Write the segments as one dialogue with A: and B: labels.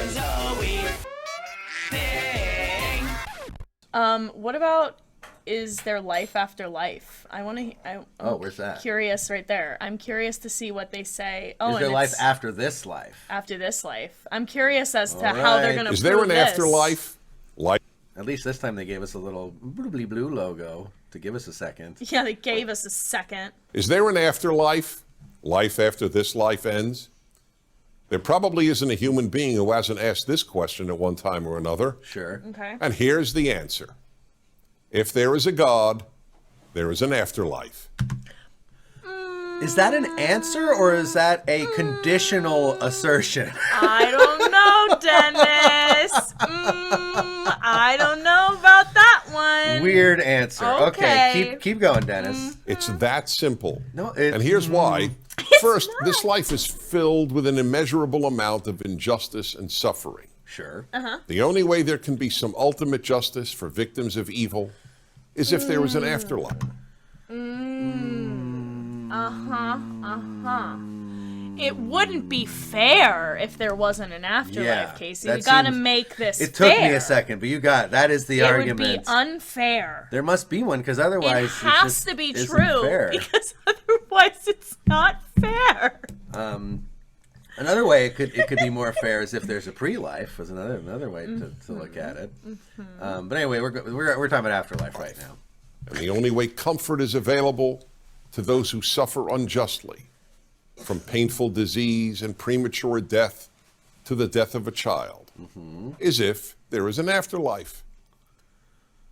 A: Zoe thing.
B: What about, is there life after life? I'm
C: where's that?
B: Curious right there. I'm curious to see what they say. Oh,
C: Is there
B: and
C: life
B: it's
C: after this life?
B: after this life. I'm curious as to
C: All
B: how they're
C: right.
B: going to prove
D: Is there an
B: this.
D: afterlife? Life.
C: At least this time they gave us a little bloobly blue logo to give us a second.
B: Yeah, they gave us a second.
D: Is there an afterlife? Life after this life ends? There probably isn't a human being who hasn't asked this question at one time or another.
C: Sure.
B: Okay.
D: And here's the answer. If there is a God, there is an afterlife.
C: Is that an answer or is that a conditional assertion?
B: I don't know, Dennis. I don't know about that one.
C: Weird answer.
B: Okay.
C: Keep going, Dennis.
D: It's that simple.
C: No,
D: and here's why. First,
B: not.
D: this life is filled with an immeasurable amount of injustice and suffering.
C: Sure.
D: The only way there can be some ultimate justice for victims of evil is if there was an afterlife.
B: It wouldn't be fair if there wasn't an afterlife,
C: Yeah,
B: Casey.
C: that
B: We gotta
C: seems-
B: make this
C: It took
B: fair.
C: me a second, but you got that is the
B: It
C: argument.
B: would be unfair.
C: There must be one because otherwise
B: It has to be true
C: fair.
B: because otherwise it's not fair.
C: Another way it could be more fair is if there's a pre-life. Was another way to look at it. But anyway, we're talking about afterlife right now.
D: And the only way comfort is available to those who suffer unjustly, from painful disease and premature death to the death of a child, is if there is an afterlife.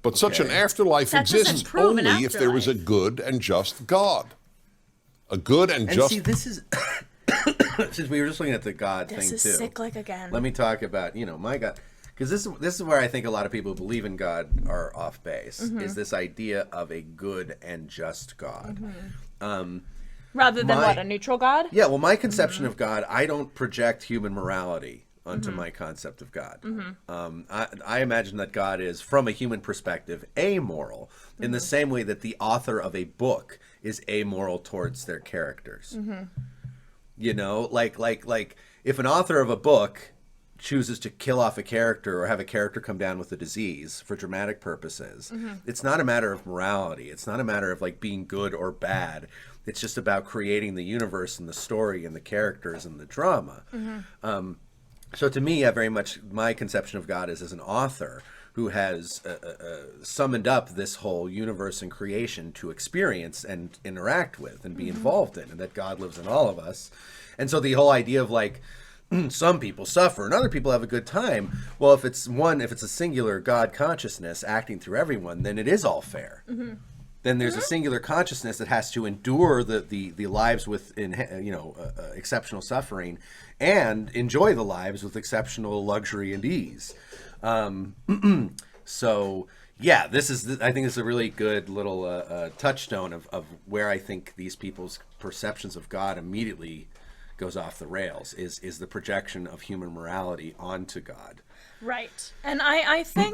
D: But such an afterlife
B: That doesn't
D: exists
B: prove an
D: only if there is a
B: afterlife.
D: good and just God. A good and
C: And
D: just...
C: see, this is since we were just looking at the God
B: This
C: thing
B: is
C: too.
B: cyclic again.
C: Let me talk about my God, because this is where I think a lot of people who believe in God are off base. Is this idea of a good and just God?
B: Rather than
C: my-
B: what, a neutral God?
C: Yeah, well, my conception of God, I don't project human morality onto my concept of God. I imagine that God is, from a human perspective, amoral, in the same way that the author of a book is amoral towards their characters. You know, like if an author of a book chooses to kill off a character or have a character come down with a disease for dramatic purposes, it's not a matter of morality. It's not a matter of like being good or bad. It's just about creating the universe and the story and the characters and the drama. So to me, very much my conception of God is as an author who has summoned up this whole universe and creation to experience and interact with and be involved in, and that God lives in all of us. And so the whole idea of like, some people suffer and other people have a good time. Well, if it's a singular God consciousness acting through everyone, then it is all fair. Then there's a singular consciousness that has to endure the lives with exceptional suffering and enjoy the lives with exceptional luxury and ease. So yeah, I think it's a really good little touchstone of where I think these people's perceptions of God immediately goes off the rails is the projection of human morality onto God.
B: Right. And I think,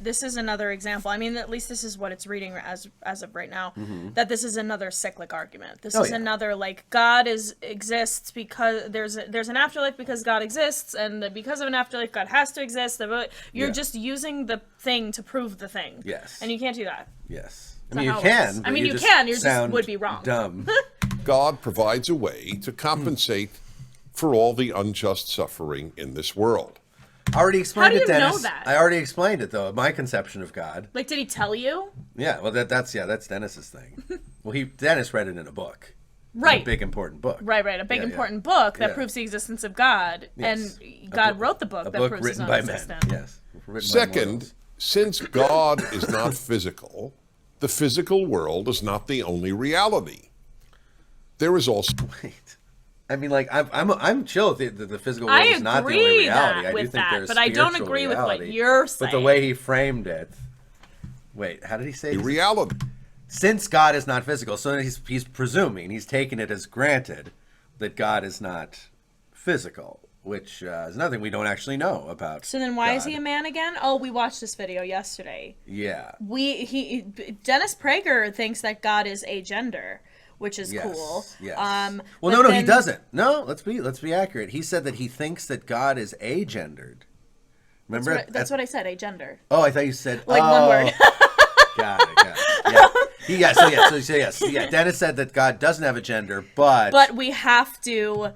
B: this is another example. I mean, at least this is what it's reading as of right now, that this is another cyclic argument. This is another, like, God exists because there's an afterlife because God exists, and because of an afterlife, God has to exist. You're just using the thing to prove the thing.
C: Yes.
B: And you can't do that.
C: Yes.
B: That's not how it works. I mean, you can, you just would be wrong.
C: Dumb.
D: God provides a way to compensate for all the unjust suffering in this world.
C: I already explained
B: How do
C: it,
B: you know
C: Dennis.
B: that?
C: I already explained it, though. My conception of God.
B: Like, did he tell you?
C: Yeah, well, that's Dennis's thing. Well, Dennis read it in a book.
B: Right.
C: A big important book.
B: Right. A big important book that
C: Yeah.
B: proves the existence of God.
C: Yes.
B: And God wrote the book
C: A
B: that
C: book
B: proves his
C: written
B: own
C: by
B: existence.
C: men. Yes. Written by
D: Second,
C: mortals.
D: since God is not physical, the physical world is not the only reality. There is also...
C: Wait. I mean, like, I'm chill with the physical world is not the only
B: agree
C: reality. I do
B: with
C: think
B: that,
C: there's
B: but I don't
C: spiritual
B: agree with
C: reality.
B: what you're saying.
C: But the way he framed it. Wait, how did he say
D: the
C: this?
D: reality.
C: Since God is not physical, so he's presuming, he's taking it as granted that God is not physical, which is nothing we don't actually know about.
B: So then why is
C: God.
B: he a man again? Oh, we watched this video yesterday.
C: Yeah.
B: Dennis Prager thinks that God is agender, which is
C: Yes,
B: cool.
C: yes.
B: Well,
C: Well, no, he doesn't. No, let's be accurate. He said that he thinks that God is agendered. Remember?
B: That's what I said, agender.
C: Oh, I thought you said
B: Like one word.
C: Got it. Yeah. Yeah. Dennis said that God doesn't have a gender, but
B: we have to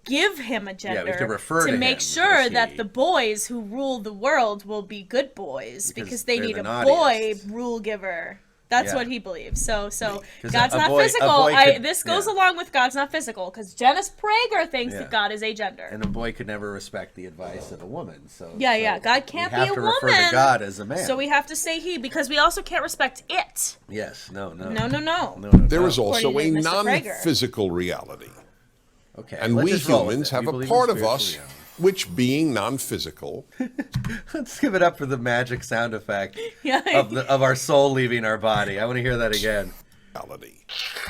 B: give him a gender
C: we have to refer to
B: make
C: him
B: sure
C: as
B: that
C: he.
B: the boys who rule the world will be good boys because they
C: they're
B: need
C: the
B: a
C: naughtiest.
B: boy rule giver. That's
C: Yeah.
B: what he believes. So
C: 'Cause
B: God's
C: a
B: not
C: boy
B: physical.
C: could-
B: This goes
C: yeah.
B: along with God's not physical because Dennis Prager thinks
C: Yeah.
B: that God is agender.
C: And a boy could never respect the advice of a woman. So
B: Yeah. God can't
C: we have
B: be a
C: to
B: woman.
C: refer to God as a man.
B: So we have to say he because we also can't respect it.
C: Yes. No.
B: No.
D: There is also a
B: According to Mr. Prager.
D: non-physical reality.
C: Okay.
D: And
C: let's
D: we
C: just roll with
D: humans
C: it.
D: have
C: We
D: a
C: believe
D: part
C: in
D: of us,
C: spiritual
D: which being non-physical,
C: Let's give it up for the magic sound effect
B: Yeah.
C: of our soul leaving our body. I want to hear that again.
D: reality.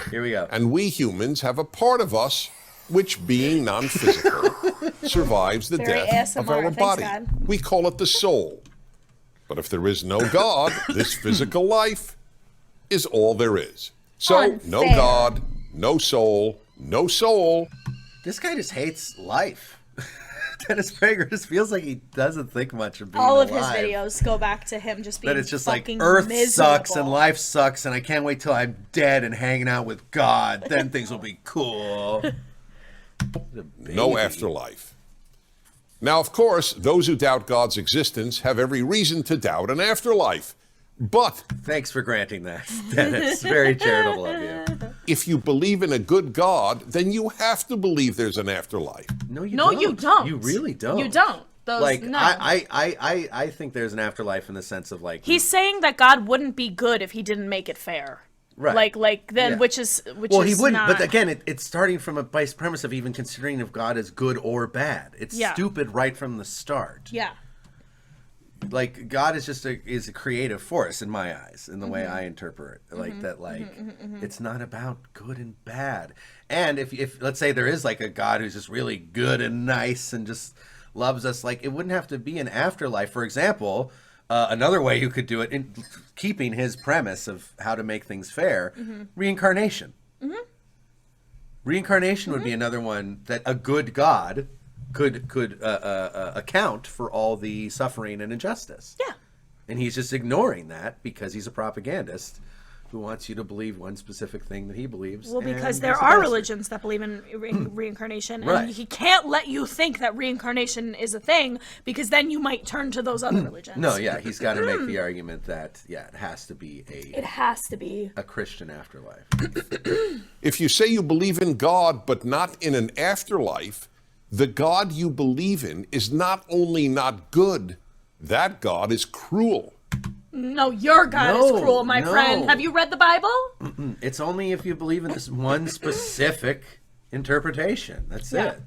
C: Here we go.
D: And we humans have a part of us, which being non-physical, survives the
B: Very
D: death of
B: ASMR.
D: our
B: Thanks,
D: body.
B: God.
D: We call it the soul. But if there is no God, this physical life is all there is. So, no
B: Unfair.
D: God, no soul, no soul.
C: This guy just hates life. Dennis Prager just feels like he doesn't think much of being
B: All of
C: alive.
B: his videos go back to him just being
C: That it's just like
B: fucking
C: Earth
B: miserable.
C: sucks and life sucks, and I can't wait till I'm dead and hanging out with God. Then things will be cool.
D: No afterlife. Now, of course, those who doubt God's existence have every reason to doubt an afterlife. But
C: Thanks for granting that, Dennis. Very charitable of you.
D: if you believe in a good God, then you have to believe there's an afterlife.
C: No, you
B: No,
C: don't.
B: you don't.
C: You really don't.
B: You don't. Those,
C: Like
B: no.
C: I think there's an afterlife in the sense of like
B: He's saying that God wouldn't be good if he didn't make it fair.
C: Right.
B: Like then
C: Yeah.
B: which is
C: well, he wouldn't.
B: not,
C: But again, it's starting from a base premise of even considering if God is good or bad. It's
B: Yeah.
C: stupid right from the start.
B: yeah.
C: Like God is just is a creative force in my eyes, in the way I interpret it. Like that. Like it's not about good and bad. And if let's say there is like a God who's just really good and nice and just loves us, like it wouldn't have to be an afterlife. For example, another way you could do it, in keeping his premise of how to make things fair, reincarnation. Reincarnation would be another one that a good God could account for all the suffering and injustice.
B: Yeah.
C: And he's just ignoring that because he's a propagandist who wants you to believe one specific thing that he believes.
B: Well, because
C: and
B: there
C: he's a
B: are
C: bastard.
B: religions that believe in reincarnation, and
C: Right.
B: he can't let you think that reincarnation is a thing because then you might turn to those other religions.
C: No, yeah, he's got to make the argument that it has to be
B: It has to be.
C: a Christian afterlife.
D: If you say you believe in God but not in an afterlife, the God you believe in is not only not good, that God is cruel.
B: No, your God is
C: No,
B: cruel, my
C: no.
B: friend. Have you read the Bible?
C: It's only if you believe in this one specific interpretation. That's
B: Yeah.
C: it.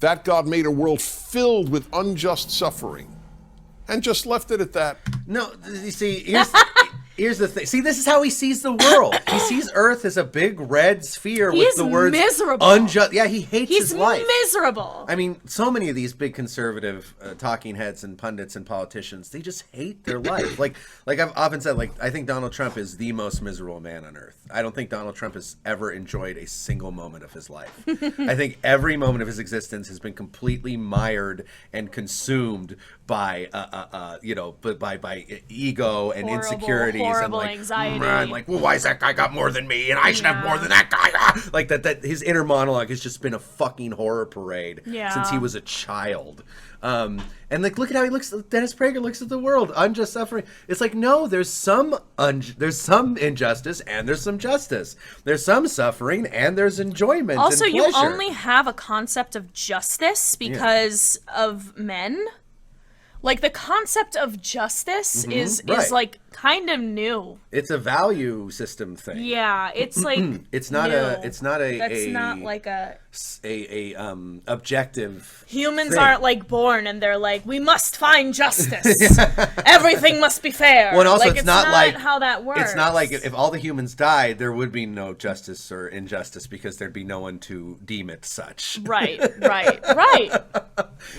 D: That God made a world filled with unjust suffering and just left it at that.
C: No, you see, here's the thing. See, this is how he sees the world. He sees Earth as a big red sphere with
B: He's
C: the words
B: miserable.
C: unjust. Yeah, he hates
B: He's
C: his life.
B: miserable.
C: I mean, so many of these big conservative talking heads and pundits and politicians, they just hate their life. Like I've often said, like I think Donald Trump is the most miserable man on earth. I don't think Donald Trump has ever enjoyed a single moment of his life. I think every moment of his existence has been completely mired and consumed by by ego and
B: Horrible,
C: insecurities
B: horrible
C: and like
B: anxiety.
C: And like, well, why has that guy got more than me and I should have more than that guy? Like that his inner monologue has just been a fucking horror parade since he was a child. And like, look at how he looks. Dennis Prager looks at the world. Unjust suffering. It's like, no, there's some injustice and there's some justice. There's some suffering and there's enjoyment.
B: Also,
C: and
B: you
C: pleasure.
B: only have a concept of justice because of men. Like the concept of justice is
C: right.
B: like kind of new.
C: It's a value system thing.
B: Yeah, it's like
C: It's not
B: new.
C: It's not
B: That's not like a
C: objective.
B: humans
C: thing.
B: aren't like born and they're like we must find justice. Everything must be fair.
C: Well, and also
B: like,
C: it's not like
B: how that works.
C: It's not like if all the humans died, there would be no justice or injustice because there'd be no one to deem it such.
B: right.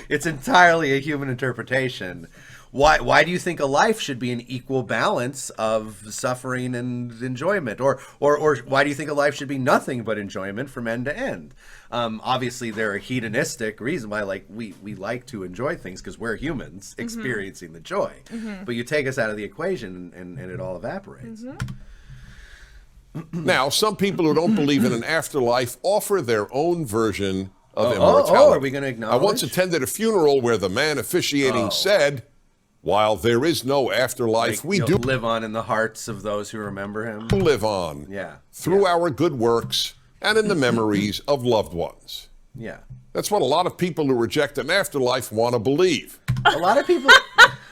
C: It's entirely a human interpretation. why do you think a life should be an equal balance of suffering and enjoyment, or why do you think a life should be nothing but enjoyment from end to end? Obviously, there are hedonistic reasons why, like, we like to enjoy things because we're humans experiencing the joy. But you take us out of the equation and it all evaporates.
D: Now, some people who don't believe in an afterlife offer their own version of immortality.
C: Are we going to acknowledge?
D: I once attended a funeral where the man officiating said, while there is no afterlife, we do
C: live on in the hearts of those who remember him.
D: Live on through our good works and in the memories of loved ones.
C: Yeah.
D: That's what a lot of people who reject an afterlife want to believe.
C: A lot of people...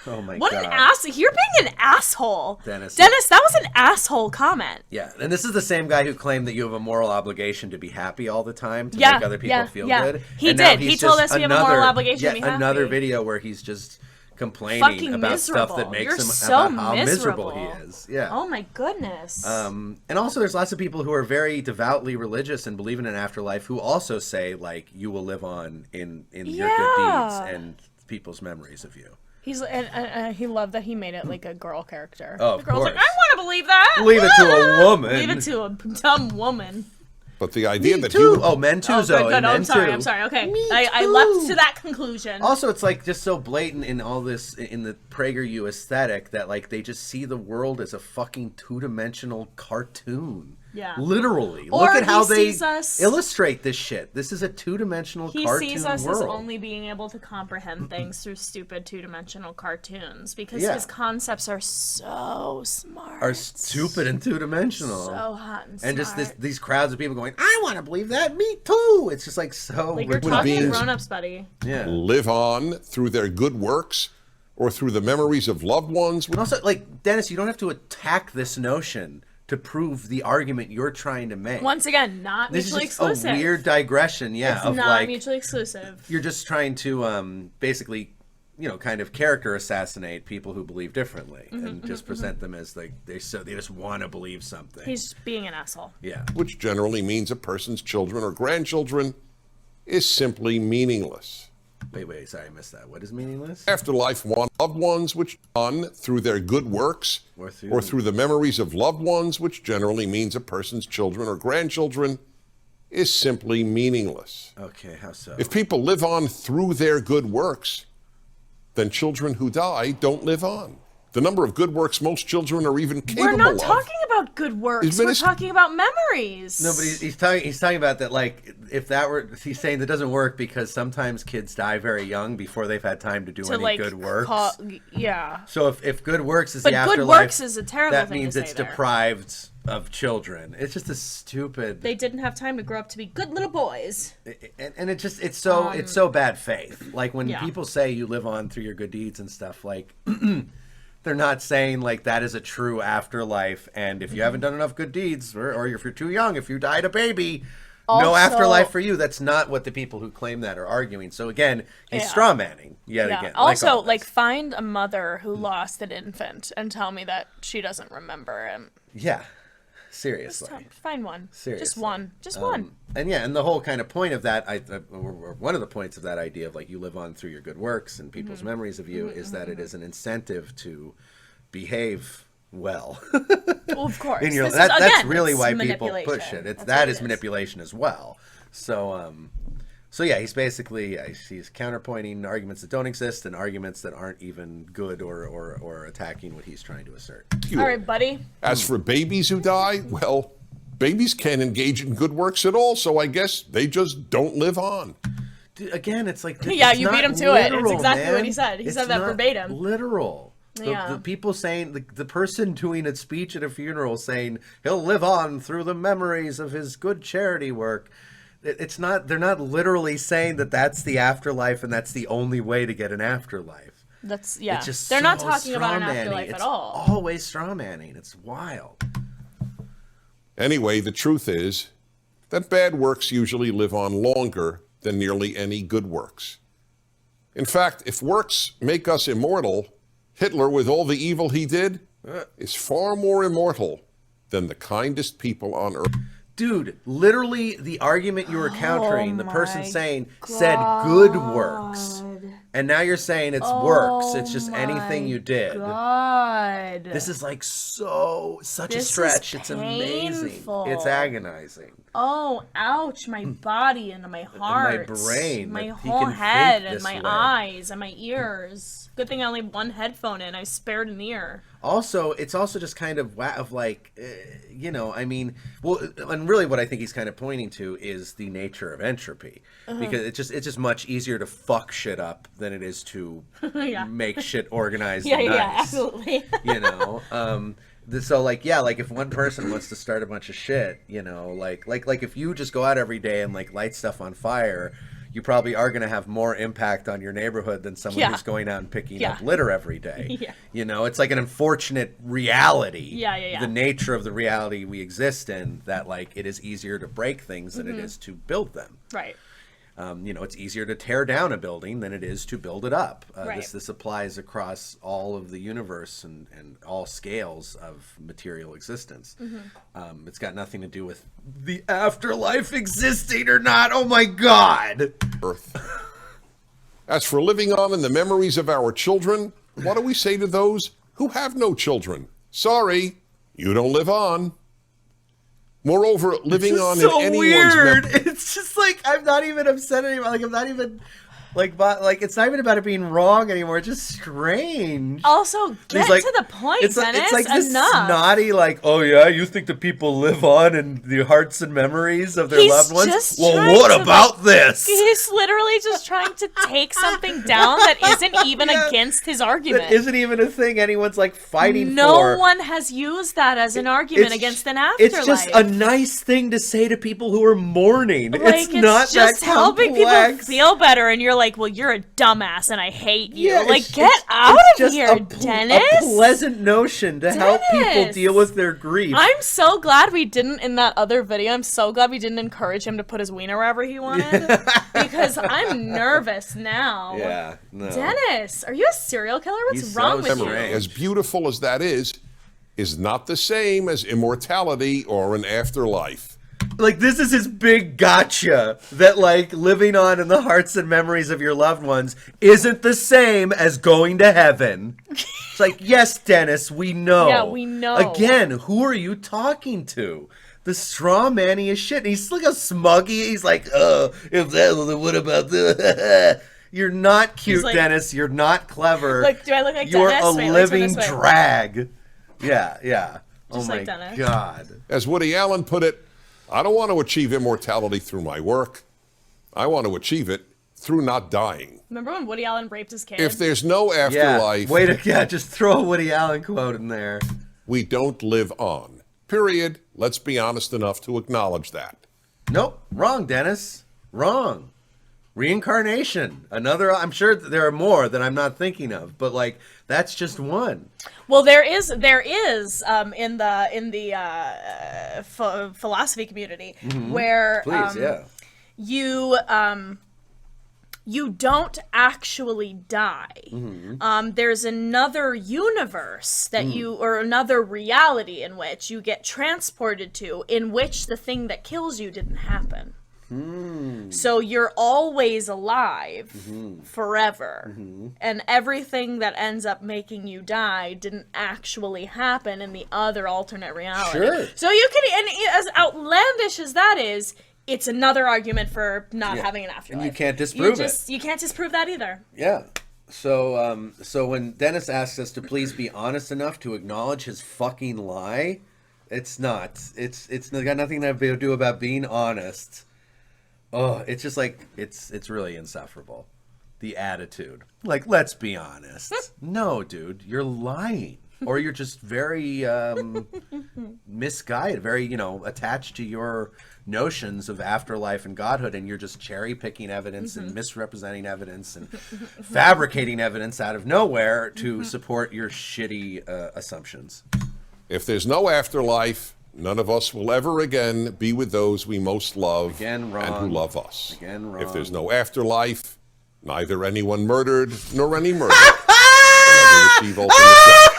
C: Oh my
B: what
C: God.
B: An ass! You're being an asshole,
C: Dennis,
B: that was an asshole comment.
C: Yeah, and this is the same guy who claimed that you have a moral obligation to be happy all the time to make other people feel good.
B: He
C: and now
B: did. He told us we have a moral obligation to be happy.
C: Another video where he's just complaining
B: Fucking
C: about
B: miserable.
C: stuff that makes
B: You're
C: him
B: so
C: about how miserable he
B: miserable.
C: is. Yeah.
B: Oh my goodness.
C: And also, there's lots of people who are very devoutly religious and believe in an afterlife who also say, like, you will live on in your good deeds and people's memories of you.
B: He's and he loved that he made it like a girl character.
C: Oh,
B: the girl's
C: course.
B: like, I want to believe that.
C: Leave it to a woman.
B: Leave it to a dumb woman.
D: But the idea
C: Me
D: that
C: too.
D: you...
C: Oh, men too,
B: Oh,
C: Zoe.
B: good.
C: Men
B: I'm sorry.
C: too.
B: I'm sorry. Okay,
C: Me
B: I
C: too.
B: leapt to that conclusion.
C: Also, it's like just so blatant in all this, in the PragerU aesthetic, that like they just see the world as a fucking two-dimensional cartoon.
B: Yeah.
C: Literally.
B: Or
C: Look at how
B: he
C: they
B: sees us-
C: illustrate this shit. This is a two-dimensional
B: He
C: cartoon
B: sees us
C: world.
B: as only being able to comprehend things through stupid two-dimensional cartoons because
C: Yeah.
B: his concepts are so smart.
C: Are stupid and two-dimensional.
B: So hot and smart.
C: And just these crowds of people going, I want to believe that. Me too. It's just like so
B: like you're
C: ridiculous.
B: talking to
D: beings-
B: grown-ups, buddy.
C: Yeah.
D: live on through their good works or through the memories of loved ones.
C: And also, like, Dennis, you don't have to attack this notion to prove the argument you're trying to make.
B: Once again, not
C: This is
B: mutually
C: just
B: exclusive.
C: a weird digression,
B: It's
C: of
B: not
C: like
B: mutually exclusive.
C: you're just trying to basically, kind of character assassinate people who believe differently and just present them as like they just want to believe something.
B: He's being an asshole.
C: Yeah.
D: which generally means a person's children or grandchildren, is simply meaningless.
C: Wait, sorry, I missed that. What is meaningless?
D: Afterlife want loved ones which on through their good works
C: Or through-
D: or through the memories of loved ones, which generally means a person's children or grandchildren, is simply meaningless.
C: Okay, how so?
D: If people live on through their good works, then children who die don't live on. The number of good works most children are even capable
B: We're not
D: of.
B: talking about good works.
D: Is
B: We're
D: minis-
B: talking about memories.
C: No, but he's talking about that, like, if that were, he's saying that doesn't work because sometimes kids die very young before they've had time to do
B: to
C: any
B: like
C: good works.
B: yeah.
C: So if good works is
B: But
C: the
B: good
C: afterlife,
B: works is a terrible
C: that
B: thing to
C: means
B: say
C: it's
B: there.
C: deprived of children. It's just a stupid,
B: They didn't have time to grow up to be good little boys.
C: and it's so bad faith. Like when
B: Yeah.
C: people say you live on through your good deeds and stuff, like they're not saying like that is a true afterlife. And if you haven't done enough good deeds, or if you're too young, if you died a baby, no
B: Also-
C: afterlife for you. That's not what the people who claim that are arguing. So again, he's straw manning yet again.
B: Also,
C: all
B: like,
C: this.
B: find a mother who lost an infant and tell me that she doesn't remember him.
C: Yeah, seriously.
B: Find one.
C: Seriously.
B: Just one. Just one.
C: And the whole kind of point of that, or one of the points of that idea of like you live on through your good works and people's memories of you, is that it is an incentive to behave well.
B: Well, of course.
C: In your,
B: This is,
C: that's
B: again,
C: really
B: it's
C: why people push
B: manipulation.
C: it.
B: That's
C: That
B: what
C: is
B: it
C: manipulation as well. So, so yeah, he's basically he's counterpointing arguments that don't exist and arguments that aren't even good or attacking what he's trying to assert.
B: All right, buddy.
D: As for babies who die, well, babies can't engage in good works at all, so I guess they just don't live on.
C: Dude, again, it's like
B: Yeah,
C: it's
B: you beat
C: not
B: him to it. It's
C: literal,
B: exactly what
C: man.
B: he said. He
C: It's
B: said that
C: not
B: verbatim.
C: Literal.
B: Yeah.
C: The people saying the person doing a speech at a funeral saying he'll live on through the memories of his good charity work. It's not. They're not literally saying that that's the afterlife and that's the only way to get an afterlife.
B: That's It's
C: just
B: They're not
C: so
B: talking about an
C: straw-manning.
B: afterlife at
C: It's
B: all.
C: Always straw manning. It's wild.
D: Anyway, the truth is that bad works usually live on longer than nearly any good works. In fact, if works make us immortal, Hitler, with all the evil he did, is far more immortal than the kindest people on earth.
C: Dude, literally the argument you were countering, the person said good works. And now you're saying it's works. It's just anything you did.
B: God.
C: This is like such a stretch. It's amazing. It's agonizing.
B: Oh, ouch, my body and my heart.
C: And my brain.
B: My whole head and my eyes and my ears. Good thing I only have one headphone in. I spared an ear.
C: Also, it's also just kind of like, I mean, well, and really what I think he's kind of pointing to is the nature of entropy. Because it's just much easier to fuck shit up than it is to make shit organized and nice.
B: Yeah, absolutely.
C: So like if one person wants to start a bunch of shit, like if you just go out every day and like light stuff on fire, you probably are going to have more impact on your neighborhood than someone who's going out and picking up litter every day. It's like an unfortunate reality. The nature of the reality we exist in, that like it is easier to break things than it is to build them.
B: Right.
C: It's easier to tear down a building than it is to build it up.
B: Right.
C: This applies across all of the universe and all scales of material existence. It's got nothing to do with the afterlife existing or not. Oh my God.
D: Earth. As for living on in the memories of our children, what do we say to those who have no children? Sorry, you don't live on. Moreover, living on in anyone's
C: weird. It's just like I'm not even upset anymore. Like I'm not even like it's not even about it being wrong anymore. It's just strange.
B: Also, get to the point, Dennis.
C: It's like this
B: enough.
C: snotty, like, oh yeah, you think the people live on in the hearts and memories of their loved ones? Well, what about this?
B: He's literally just trying to take something down that isn't even against his argument.
C: That isn't even a thing anyone's like fighting for.
B: No one has used that as an argument against an afterlife.
C: It's just a nice thing to say to people who are mourning.
B: Like,
C: it's not
B: just
C: that
B: helping
C: complex.
B: people feel better, and you're like, well, you're a dumbass and I hate you.
C: Yeah,
B: like, get out of here, Dennis.
C: A pleasant notion to help people deal with their grief.
B: I'm so glad we didn't, in that other video, I'm so glad we didn't encourage him to put his wiener wherever he wanted. Because I'm nervous now.
C: Yeah, no.
B: Dennis, are you a serial killer? What's wrong with you?
D: As beautiful as that is not the same as immortality or an afterlife.
C: Like, this is his big gotcha, that like living on in the hearts and memories of your loved ones isn't the same as going to heaven. It's like, yes, Dennis, we know.
B: Yeah, we know.
C: Again, who are you talking to? The straw man-y as shit. And he's like a smuggy. He's like, oh, if that, then what about the... You're not cute, like, Dennis. You're not clever.
B: Look, do I look like
C: You're
B: Dennis?
C: You're a living drag. Yeah.
B: Just
C: oh
B: like
C: my
B: Dennis.
C: God.
D: As Woody Allen put it, I don't want to achieve immortality through my work. I want to achieve it through not dying.
B: Remember when Woody Allen raped his kid?
D: If there's no afterlife...
C: Just throw a Woody Allen quote in there.
D: We don't live on. Period. Let's be honest enough to acknowledge that.
C: Nope. Wrong, Dennis. Wrong. Reincarnation. Another... I'm sure there are more that I'm not thinking of, but, like, that's just one.
B: Well, there is in the philosophy community where you don't actually die. There's another universe that or another reality in which you get transported to, in which the thing that kills you didn't happen. So you're always alive forever. And everything that ends up making you die didn't actually happen in the other alternate reality.
C: Sure.
B: So you can, and as outlandish as that is, it's another argument for not having an afterlife.
C: And you can't disprove it.
B: You can't disprove that either.
C: Yeah. So when Dennis asks us to please be honest enough to acknowledge his fucking lie, it's not. It's got nothing to do about being honest. Oh, it's just like, it's really insufferable. The attitude. Like, let's be honest. No, dude, you're lying. Or you're just very misguided, very, attached to your notions of afterlife and godhood, and you're just cherry-picking evidence and misrepresenting evidence and fabricating evidence out of nowhere to support your shitty assumptions.
D: If there's no afterlife... none of us will ever again be with those we most love
C: and
D: who love us.
C: Again, wrong.
D: If there's no afterlife, neither anyone murdered nor any murder will ever receive ultimate death.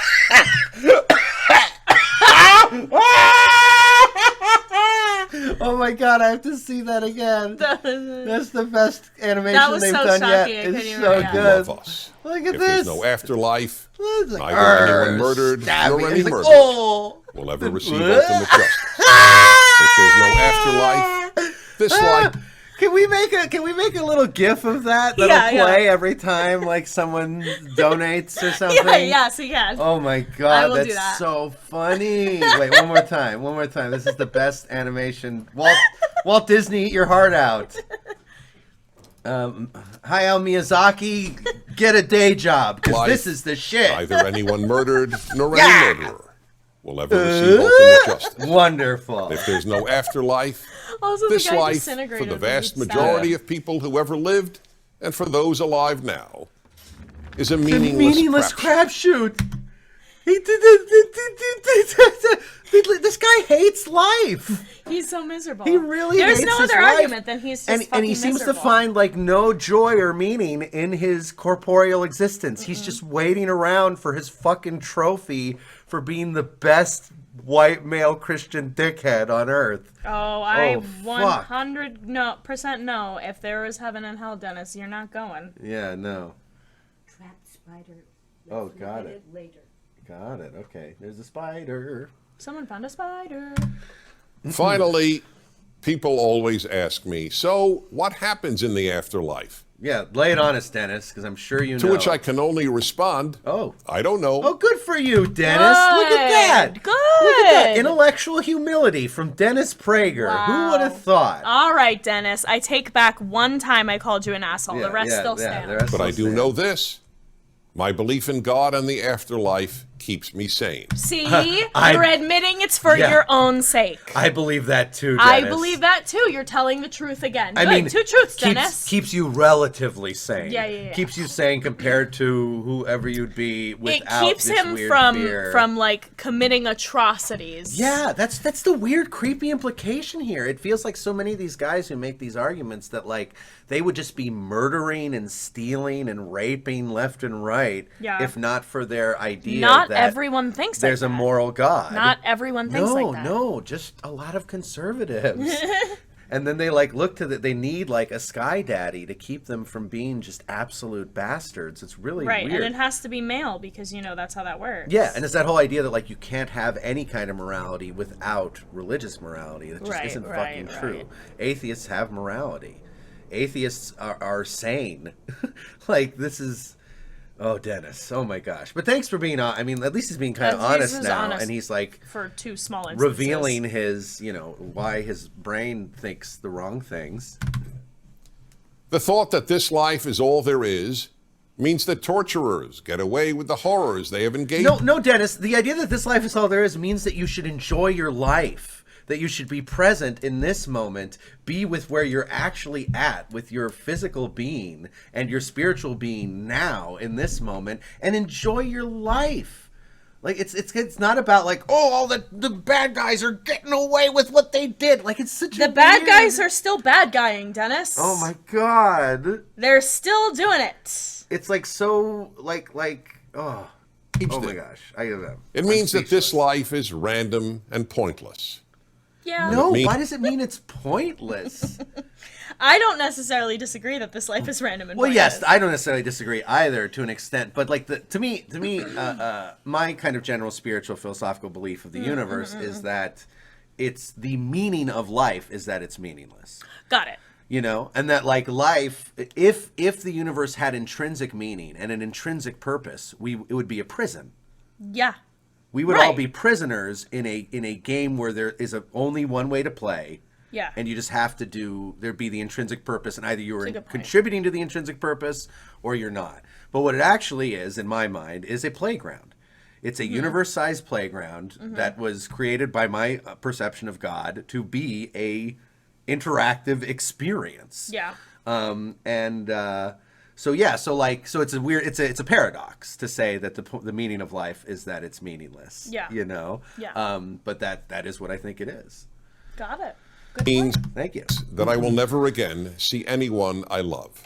C: Oh my god, I have to see that again. That's the best animation they've done yet. It's so good.
D: Love us.
C: Look at
D: If
C: this.
D: there's no afterlife,
C: It's like,
D: neither anyone murdered
C: stab
D: nor
C: me.
D: any
C: It's like,
D: murderer
C: oh.
D: will ever receive ultimate justice. If there's no afterlife, this life.
C: Can we make a little GIF of that that'll play every time like someone donates or something?
B: Yes, we can.
C: Oh my god,
B: do
C: that's
B: that.
C: so funny. Wait, one more time. This is the best animation. Walt Disney, eat your heart out. Hayao Miyazaki, get a day job, because this is the shit.
D: Neither anyone murdered nor any murderer will ever receive ultimate justice.
C: Wonderful.
D: If there's no afterlife,
B: Also,
D: this
B: the guy
D: life,
B: disintegrated
D: for the
B: when he
D: vast
B: stabbed.
D: majority of people who ever lived, and for those alive now, is a meaningless
C: crapshoot. This guy hates life.
B: He's so miserable.
C: He really
B: There's
C: hates
B: no
C: his
B: other
C: life.
B: argument than he's just
C: and he seems
B: miserable.
C: to find like no joy or meaning in his corporeal existence. He's just waiting around for his fucking trophy for being the best white male Christian dickhead on earth.
B: Oh, I
C: fuck.
B: 100% no. If there is heaven and hell, Dennis, you're not going.
C: Yeah, no.
A: Trapped spider.
C: Oh, got it.
A: Later.
C: Got it. Okay, there's a spider.
B: Someone found a spider.
D: Finally, people always ask me, so what happens in the afterlife?
C: Yeah, lay it on us, Dennis, because I'm sure you know.
D: To which I can only respond, I don't know.
C: Oh, good for you, Dennis. Look at that.
B: Good.
C: Look at that. Intellectual humility from Dennis Prager.
B: Wow.
C: Who would have thought?
B: All right, Dennis. I take back one time I called you an asshole. The rest still stands.
D: But I do know this. My belief in God and the afterlife keeps me sane.
B: See? You're admitting it's for your own sake.
C: I believe that too, Dennis.
B: I believe that too. You're telling the truth again.
C: I mean,
B: two truths, Dennis.
C: Keeps you relatively sane.
B: Yeah.
C: Keeps you sane compared to whoever you'd be without
B: It keeps
C: this
B: him
C: weird fear.
B: from like committing atrocities.
C: Yeah, that's the weird, creepy implication here. It feels like so many of these guys who make these arguments that like they would just be murdering and stealing and raping left and right if not for their idea
B: Not
C: that
B: everyone thinks
C: there's
B: like
C: a
B: that.
C: moral God.
B: Not everyone thinks like that.
C: No, just a lot of conservatives. And then they like look to they need like a sky daddy to keep them from being just absolute bastards. It's really weird.
B: And it has to be male because that's how that works.
C: Yeah, and it's that whole idea that like you can't have any kind of morality without religious morality. That just isn't fucking true. Atheists have morality. Atheists are sane. Like this is oh, Dennis. Oh my gosh. But thanks for being I mean, at least he's being kind of honest now honest and he's like
B: for two small instances.
C: Revealing his, why his brain thinks the wrong things.
D: The thought that this life is all there is means that torturers get away with the horrors they have engaged in.
C: No, Dennis. The idea that this life is all there is means that you should enjoy your life. That you should be present in this moment, be with where you're actually at, with your physical being and your spiritual being now in this moment, and enjoy your life. Like it's not about like, oh, all the bad guys are getting away with what they did. Like it's such
B: the bad guys are still bad guying, Dennis.
C: Oh my god,
B: they're still doing it.
C: It's like so like oh my gosh, I give up.
D: It means that this life is random and pointless.
B: Yeah.
C: No, why does it mean it's pointless?
B: I don't necessarily disagree that this life is random and pointless.
C: Well, yes, I don't necessarily disagree either to an extent, but like to me, my kind of general spiritual philosophical belief of the universe is that it's the meaning of life is that it's meaningless.
B: Got it.
C: And that like life, if the universe had intrinsic meaning and an intrinsic purpose, it would be a prison.
B: Yeah.
C: We would all be prisoners in a game where there is only one way to play.
B: Yeah.
C: And you just have to there'd be the intrinsic purpose, and either you were contributing to the intrinsic purpose or you're not. But what it actually is, in my mind, is a playground. It's a universe-sized playground that was created by my perception of God to be a interactive experience.
B: Yeah.
C: So it's a weird, it's a paradox to say that the meaning of life is that it's meaningless.
B: Yeah.
C: Yeah. But that is what I think it is.
B: Got it. Good
D: Means
B: point.
C: Thank you.
D: That I will never again see anyone I love.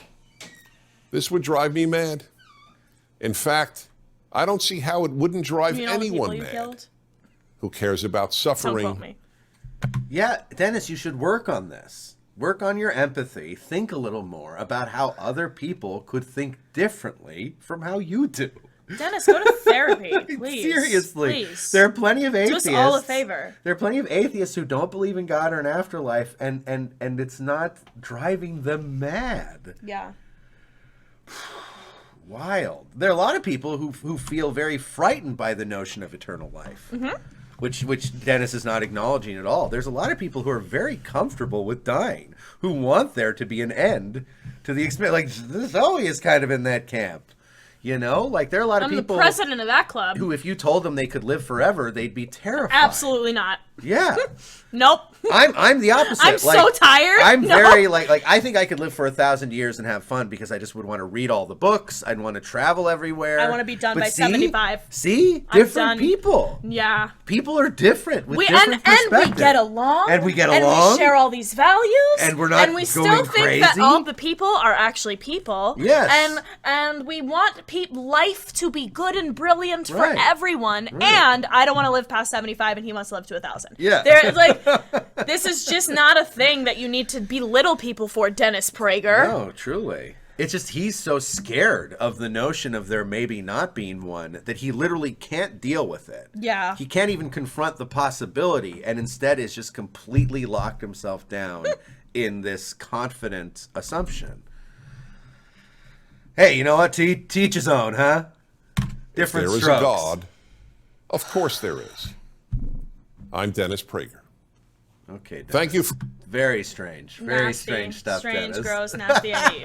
D: This would drive me mad. In fact, I don't see how it wouldn't drive anyone mad who cares about
B: Don't quote
D: suffering
B: me.
C: Yeah, Dennis, you should work on this. Work on your empathy. Think a little more about how other people could think differently from how you do.
B: Dennis, go to therapy, please.
C: Seriously.
B: Please.
C: There are plenty of atheists.
B: Do us all a favor.
C: There are plenty of atheists who don't believe in God or an afterlife, and it's not driving them mad.
B: Yeah.
C: Wild. There are a lot of people who feel very frightened by the notion of eternal life. Which Dennis is not acknowledging at all. There's a lot of people who are very comfortable with dying, who want there to be an end to the experience. Like Zoe is kind of in that camp, you know. Like there are a lot of
B: I'm
C: people
B: the president of that club.
C: who, if you told them they could live forever, they'd be terrified.
B: Absolutely not.
C: Yeah.
B: Nope.
C: I'm the opposite.
B: I'm so tired.
C: I'm
B: No.
C: very like I think I could live for 1,000 years and have fun because I just would want to read all the books. I'd want to travel everywhere.
B: I want to be done
C: But
B: by 75.
C: See,
B: I'm
C: different
B: done.
C: people.
B: Yeah.
C: People are different with
B: We
C: different
B: and
C: perspectives.
B: we get along.
C: And we get
B: And
C: along.
B: we share all these values.
C: And we're not
B: And we still
C: going
B: think that
C: crazy.
B: all the people are actually people.
C: Yes.
B: And we want life to be good and brilliant for
C: Right.
B: everyone.
C: Right.
B: And I don't want to live past 75, and he wants to live to 1,000.
C: Yeah.
B: There's like, this is just not a thing that you need to belittle people for, Dennis Prager.
C: No, truly. It's just he's so scared of the notion of there maybe not being one that he literally can't deal with it.
B: Yeah.
C: He can't even confront the possibility, and instead is just completely locked himself down in this confident assumption. Hey, you know what? Teach his own, huh? Different
D: There is
C: strokes.
D: a God. Of course there is. I'm Dennis Prager.
C: Okay, Dennis.
D: Thank you.
C: Very strange. Very
B: Nasty.
C: strange stuff,
B: Strange,
C: Dennis.
B: gross, nasty. I hate you.